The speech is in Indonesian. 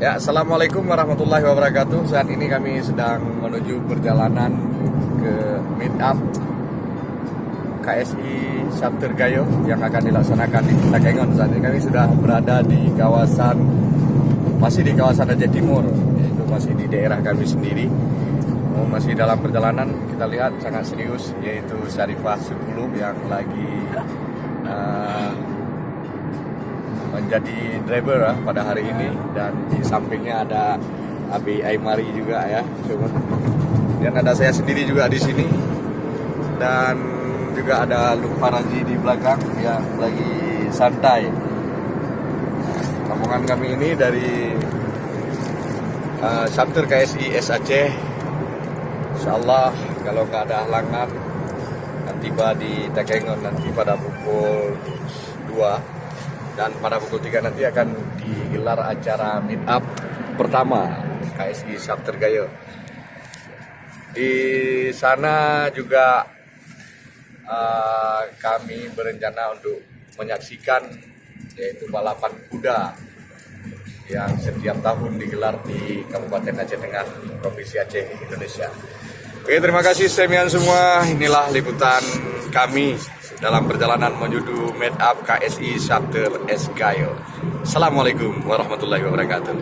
Ya, Assalamualaikum warahmatullahi wabarakatuh. Saat ini kami sedang menuju perjalanan ke meet up KSI Chapter Gayo yang akan dilaksanakan di Takengon. Saat ini kami sudah berada di masih di kawasan Aceh Timur, yaitu masih di daerah kami sendiri. Masih dalam perjalanan, kita lihat sangat serius, yaitu Syarifah Sukulub yang lagi menjadi driver pada hari ini, dan di sampingnya ada Abi Aimari juga ya, dan ada saya sendiri juga di sini, dan juga ada Lutfa Razi di belakang yang lagi santai. Rombongan kami ini dari chapter KSI Aceh. Insyaallah kalau nggak ada halangan akan tiba di Takengon nanti pada pukul 2. Dan pada pukul 3 nanti akan digelar acara meet up pertama KSI Chapter Gayo. Di sana juga kami berencana untuk menyaksikan yaitu balapan kuda yang setiap tahun digelar di Kabupaten Aceh Tengah, Provinsi Aceh, Indonesia. Oke, terima kasih semian semua. Inilah liputan kami dalam perjalanan menuju meet up KSI Chapter Gayo. Assalamualaikum warahmatullahi wabarakatuh.